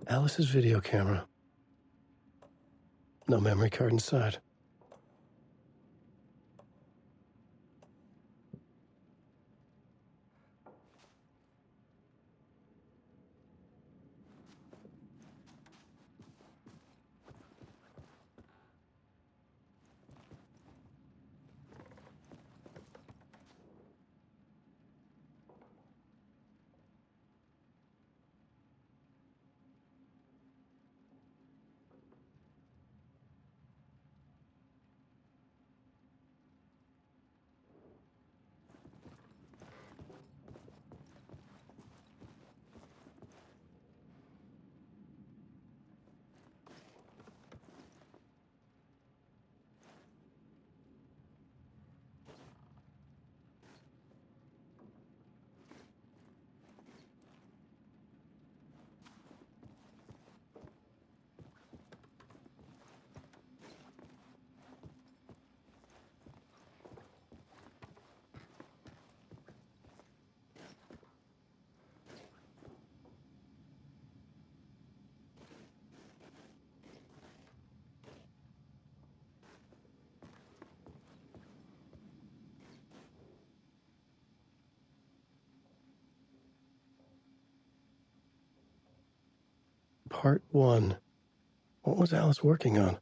Alice's video camera. No memory card inside. Part 1. What was Alice working on?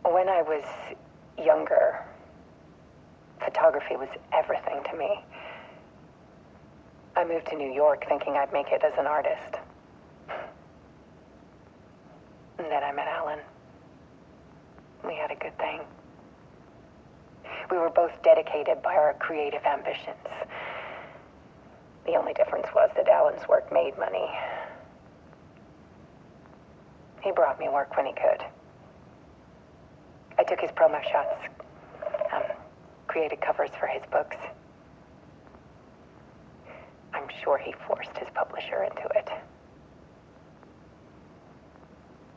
When I was younger, photography was everything to me. I moved to New York thinking I'd make it as an artist. And then I met Alan. We had a good thing. We were both dedicated by our creative ambitions. The only difference was that Alan's work made money. He brought me work when he could. I took his promo shots, created covers for his books. I'm sure he forced his publisher into it.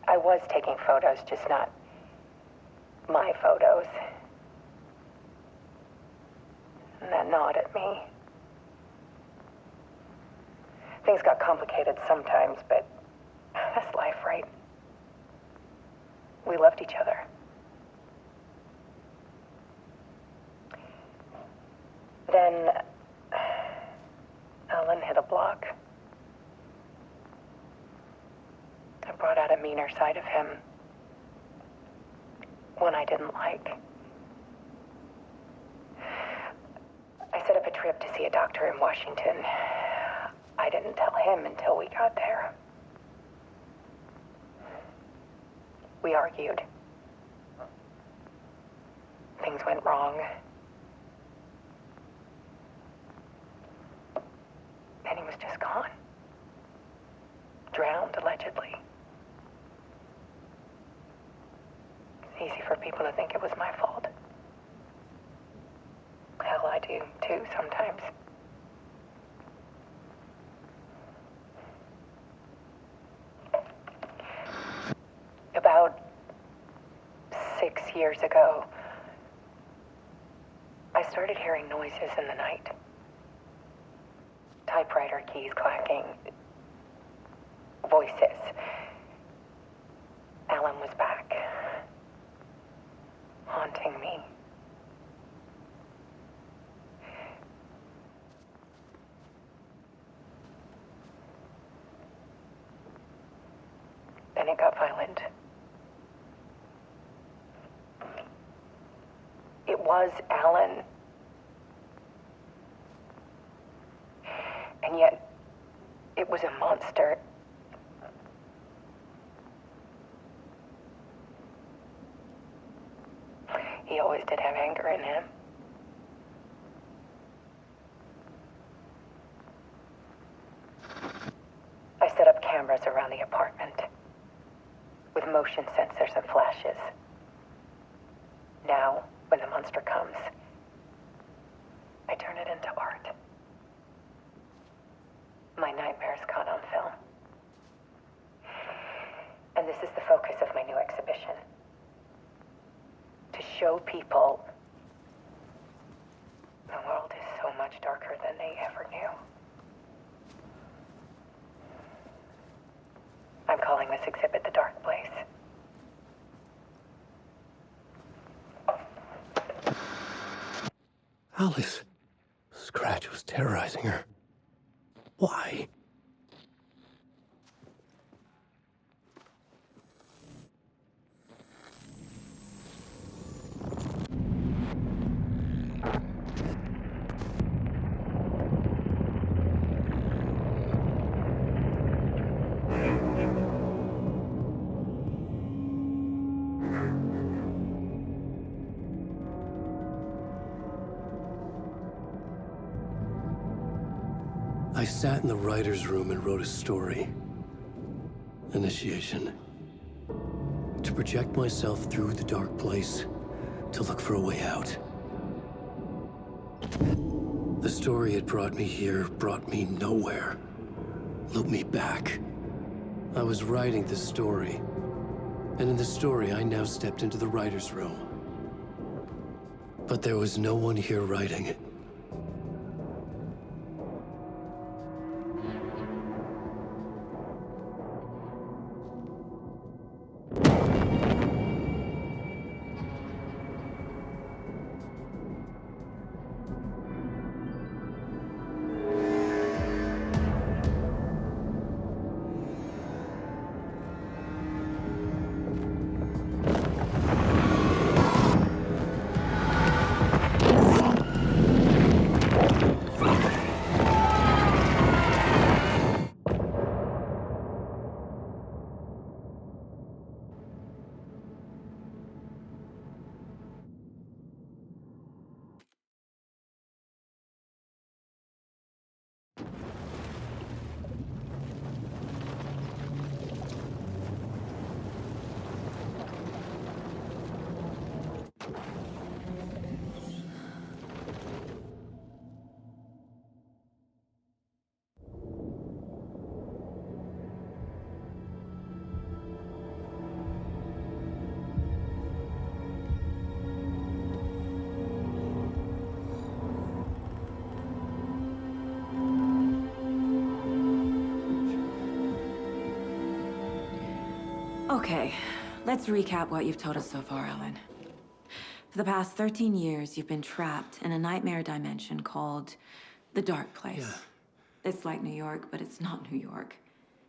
I was taking photos, just not my photos. And that gnawed at me. Things got complicated sometimes, but that's life, right? We loved each other. Then Alan hit a block. I brought out a meaner side of him. One I didn't like. I set up a trip to see a doctor in Washington. I didn't tell him until we got there. We argued. Things went wrong. And he was just gone. Drowned, allegedly. It's easy for people to think it was my fault. Hell, I do, too, sometimes. About 6 years ago, I started hearing noises in the night. Typewriter keys clacking. Voices. Alan was back. Haunting me. Then it got violent. It was Alan. And yet, it was a monster. He always did have anger in him. I set up cameras around the apartment with motion sensors and flashes. Now, when the monster comes, I turn it into art. My nightmares caught on film. And this is the focus of my new exhibition. To show people the world is so much darker than they ever knew. I'm calling this exhibit The Dark Place. Alice. Scratch was terrorizing her. Why? I sat in the writer's room and wrote a story. Initiation. To project myself through the dark place, to look for a way out. The story had brought me here, brought me nowhere. Looped me back. I was writing the story. And in the story, I now stepped into the writer's room. But there was no one here writing it. Okay, let's recap what you've told us so far, Ellen. For the past 13 years, you've been trapped in a nightmare dimension called the Dark Place. Yeah. It's like New York, but it's not New York.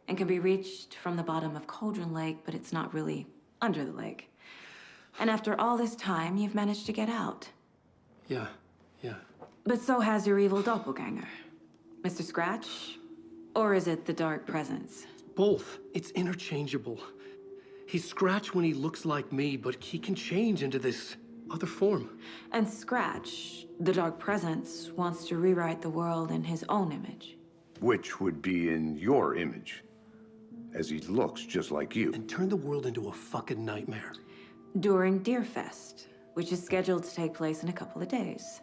And can be reached from the bottom of Cauldron Lake, but it's not really under the lake. And after all this time, you've managed to get out. Yeah. But so has your evil doppelganger. Mr. Scratch? Or is it the Dark Presence? Both. It's interchangeable. He's Scratch when he looks like me, but he can change into this other form. And Scratch, the Dark Presence, wants to rewrite the world in his own image. Which would be in your image, as he looks just like you. And turn the world into a fucking nightmare. During Deerfest, which is scheduled to take place in a couple of days.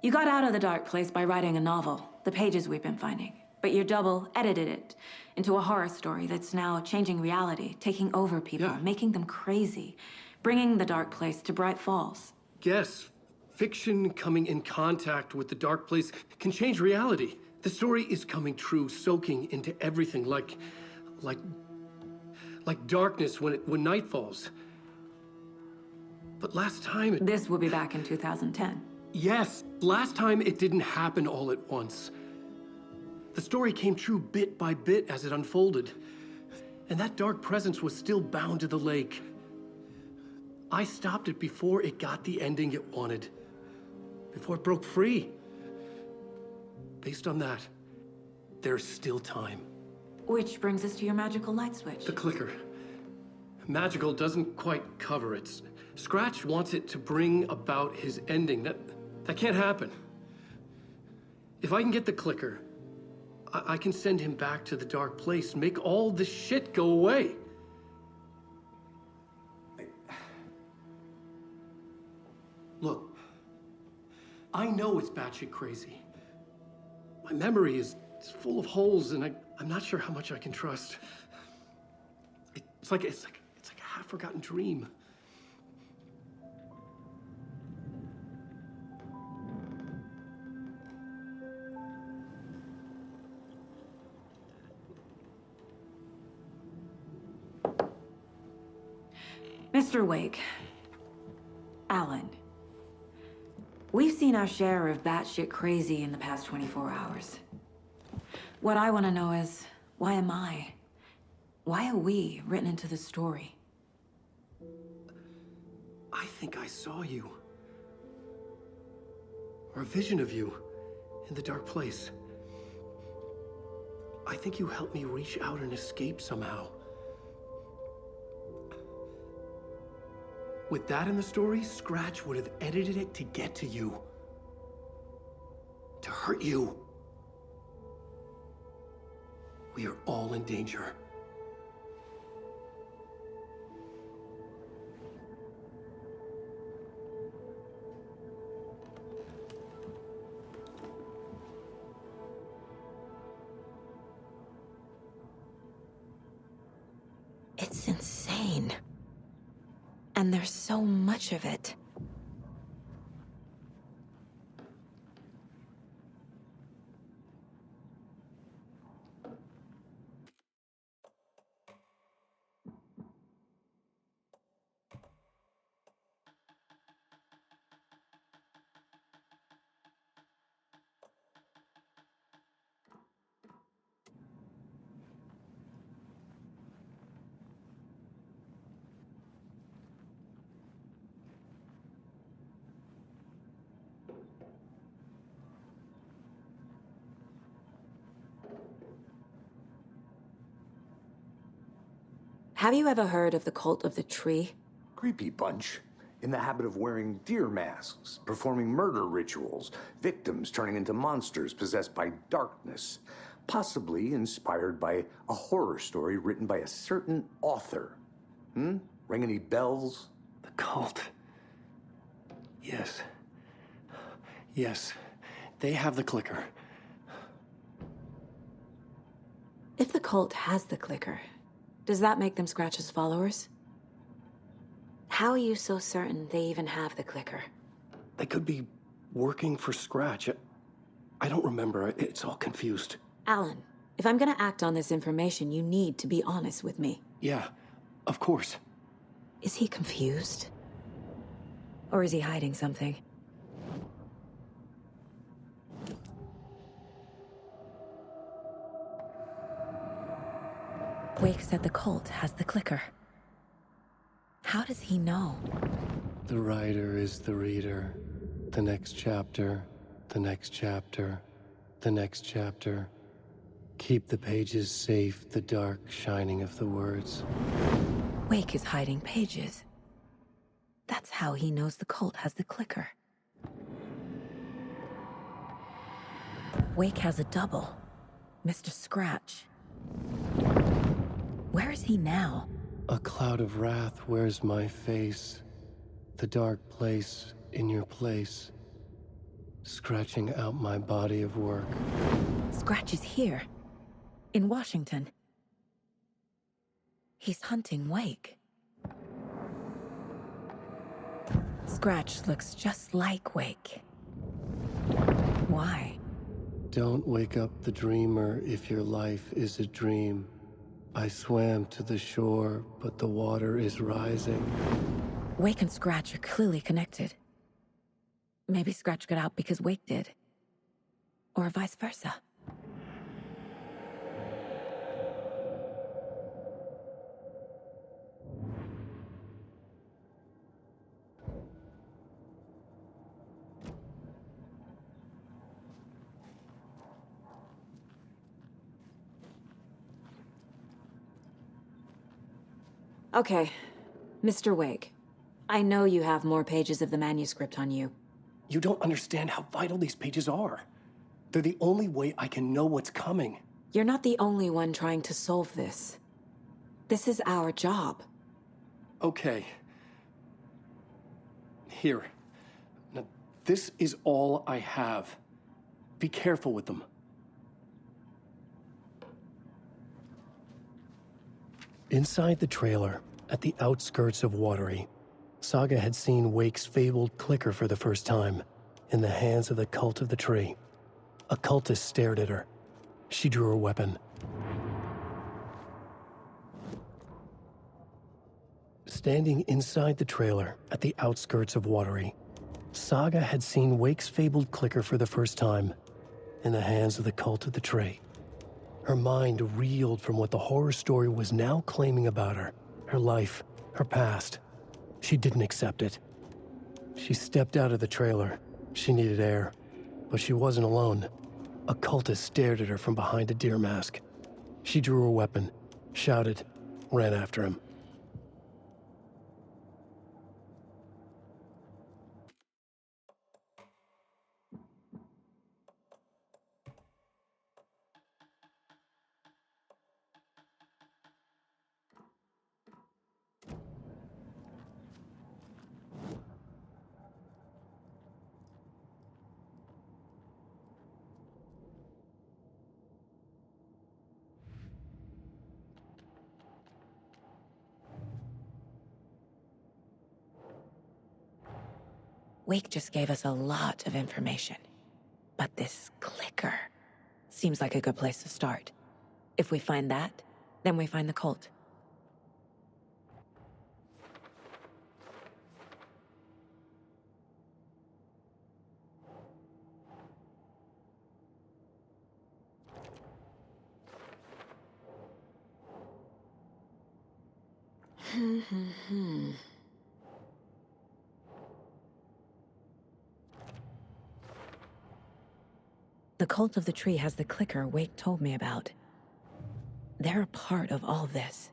You got out of the Dark Place by writing a novel, the pages we've been finding. But your double edited it into a horror story that's now changing reality, taking over people, making them crazy, bringing the Dark Place to Bright Falls. Yes, fiction coming in contact with the dark place can change reality. The story is coming true, soaking into everything like darkness when night falls. But last time This will be back in 2010. Yes, last time it didn't happen all at once. The story came true bit by bit as it unfolded. And that dark presence was still bound to the lake. I stopped it before it got the ending it wanted. Before it broke free. Based on that, there's still time. Which brings us to your magical light switch. The clicker. Magical doesn't quite cover it. Scratch wants it to bring about his ending. That can't happen. If I can get the clicker, I can send him back to the dark place, make all this shit go away. Look, I know it's batshit crazy. My memory is full of holes, and I'm not sure how much I can trust. It's like a half-forgotten dream. Mr. Wake. Alan. We've seen our share of batshit crazy in the past 24 hours. What I want to know is, why am I? Why are we written into the story? I think I saw you. Or a vision of you in the dark place. I think you helped me reach out and escape somehow. With that in the story, Scratch would have edited it to get to you. To hurt you. We are all in danger. It's insane. And there's so much of it. Have you ever heard of the cult of the tree? Creepy bunch. In the habit of wearing deer masks, performing murder rituals, victims turning into monsters possessed by darkness, possibly inspired by a horror story written by a certain author. Ring any bells? The cult. Yes. Yes. They have the clicker. If the cult has the clicker, does that make them Scratch's followers? How are you so certain they even have the clicker? They could be working for Scratch. I don't remember. It's all confused. Alan, if I'm gonna act on this information, you need to be honest with me. Yeah, of course. Is he confused? Or is he hiding something? Wake said the cult has the clicker. How does he know? The writer is the reader. The next chapter, the next chapter, the next chapter. Keep the pages safe, the dark shining of the words. Wake is hiding pages. That's how he knows the cult has the clicker. Wake has a double. Mr. Scratch. Where is he now? A cloud of wrath wears my face. The dark place in your place. Scratching out my body of work. Scratch is here. In Washington. He's hunting Wake. Scratch looks just like Wake. Why? Don't wake up the dreamer if your life is a dream. I swam to the shore, but the water is rising. Wake and Scratch are clearly connected. Maybe Scratch got out because Wake did. Or vice versa. Okay, Mr. Wake. I know you have more pages of the manuscript on you. You don't understand how vital these pages are. They're the only way I can know what's coming. You're not the only one trying to solve this. This is our job. Okay. Here. Now, this is all I have. Be careful with them. Inside the trailer, at the outskirts of Watery, Saga had seen Wake's fabled clicker for the first time, in the hands of the Cult of the Tree. A cultist stared at her. She drew her weapon. Standing inside the trailer, at the outskirts of Watery, Saga had seen Wake's fabled clicker for the first time, in the hands of the Cult of the Tree. Her mind reeled from what the horror story was now claiming about her, her life, her past. She didn't accept it. She stepped out of the trailer. She needed air, but she wasn't alone. A cultist stared at her from behind a deer mask. She drew her weapon, shouted, ran after him. Wake just gave us a lot of information. But this clicker seems like a good place to start. If we find that, then we find the cult. The Cult of the Tree has the clicker Wake told me about. They're a part of all this.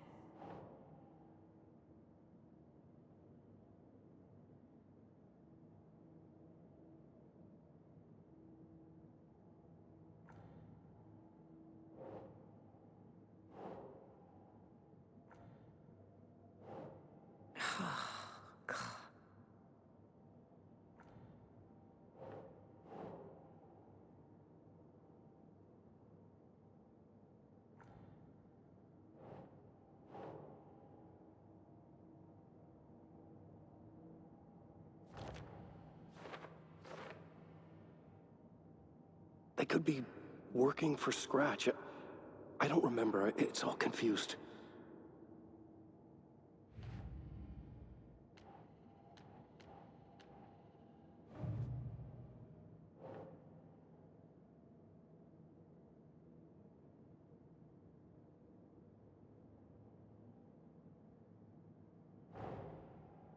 They could be working for Scratch. I don't remember. It's all confused.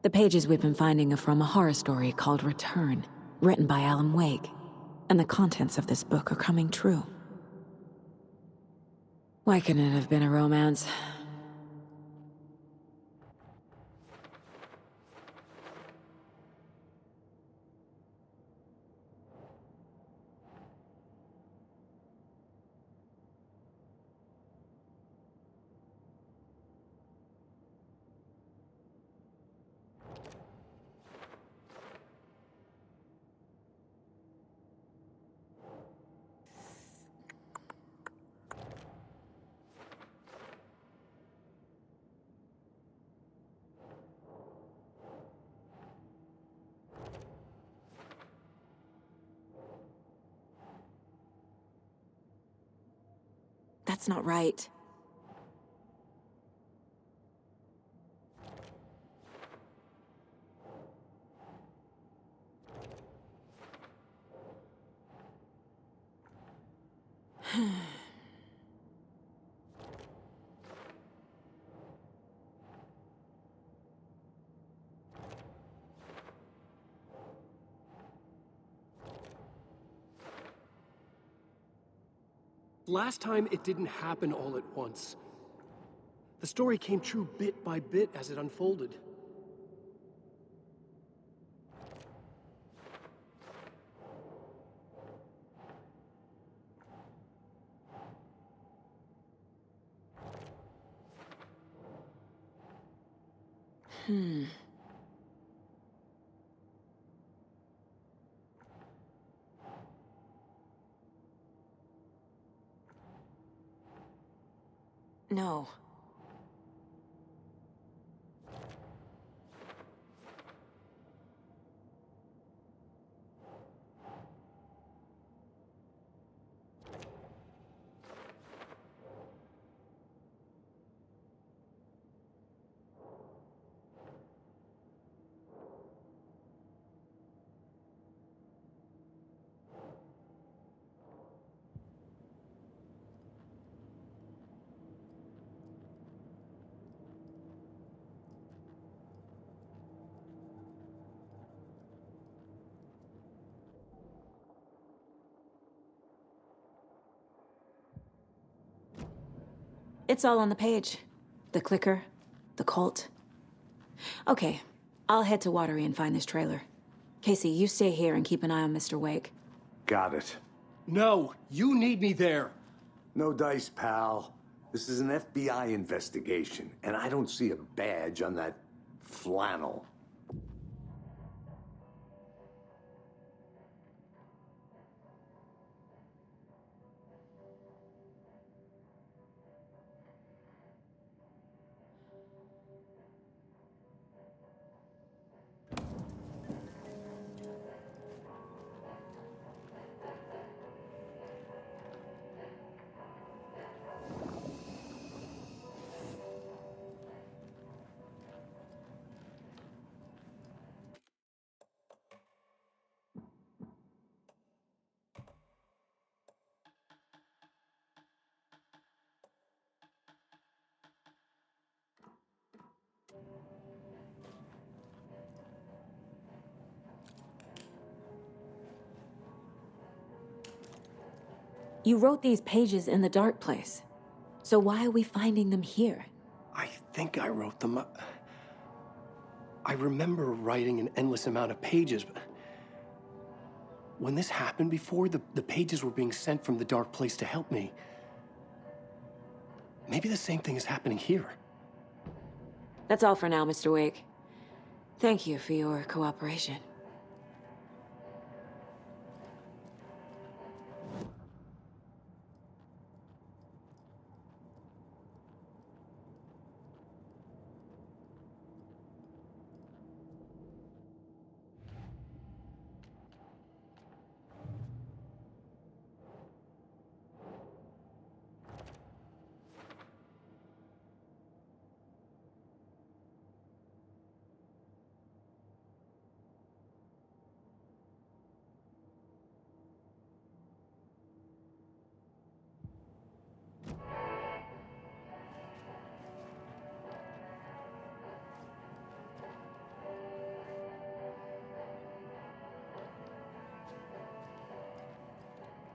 The pages we've been finding are from a horror story called Return, written by Alan Wake. And the contents of this book are coming true. Why couldn't it have been a romance? That's not right. Last time, it didn't happen all at once. The story came true bit by bit as it unfolded. No. It's all on the page. The clicker, the cult. Okay, I'll head to Watery and find this trailer. Casey, you stay here and keep an eye on Mr. Wake. Got it. No, you need me there. No dice, pal. This is an FBI investigation, and I don't see a badge on that flannel. You wrote these pages in the dark place. So why are we finding them here? I think I wrote them. I remember writing an endless amount of pages, but when this happened before, the pages were being sent from the dark place to help me. Maybe the same thing is happening here. That's all for now, Mr. Wake. Thank you for your cooperation.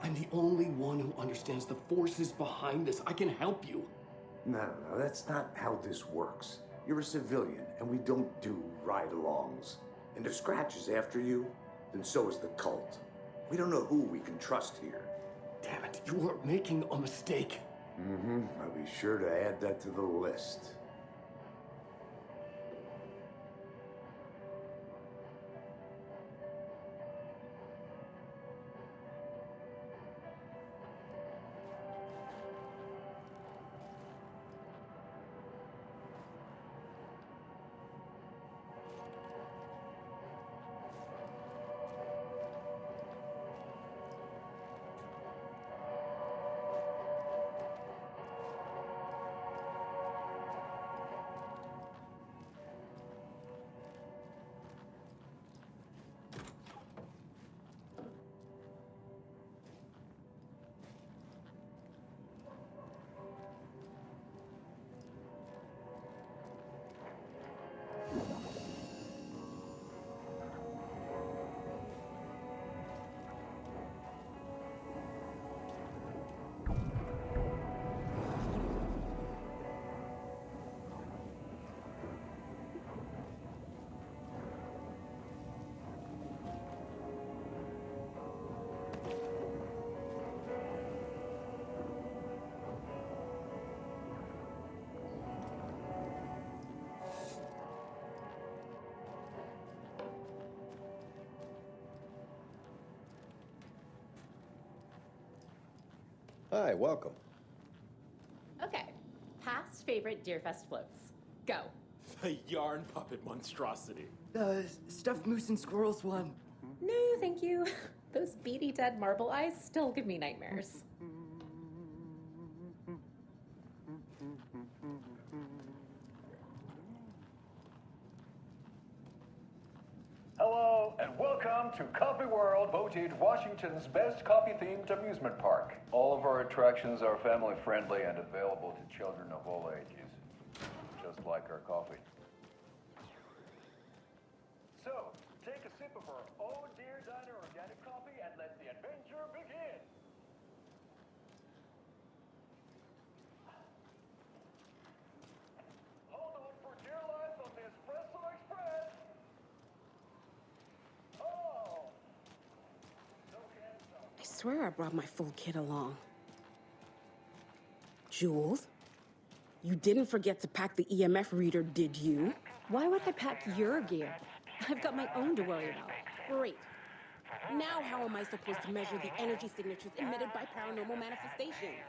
I'm the only one who understands the forces behind this. I can help you. No, that's not how this works. You're a civilian, and we don't do ride-alongs. And if Scratch is after you, then so is the cult. We don't know who we can trust here. Damn it, you are making a mistake. I'll be sure to add that to the list. Hi, welcome. Okay, past favorite Deerfest floats. Go. The yarn puppet monstrosity. The stuffed moose and squirrels one. No, thank you. Those beady dead marble eyes still give me nightmares. Hello, and welcome to Coffee World, voted Washington's best coffee-themed amusement park. All of our attractions are family-friendly and available to children of all ages, just like our coffee. So, take a sip of our own Dear Diner organic coffee and let the adventure begin. Hold on for dear life on the Espresso Express. Oh! So handsome. I swear I brought my full kit along. Jules, you didn't forget to pack the EMF reader, did you? Why would I pack your gear? I've got my own to worry about. Great. Now how am I supposed to measure the energy signatures emitted by paranormal manifestations?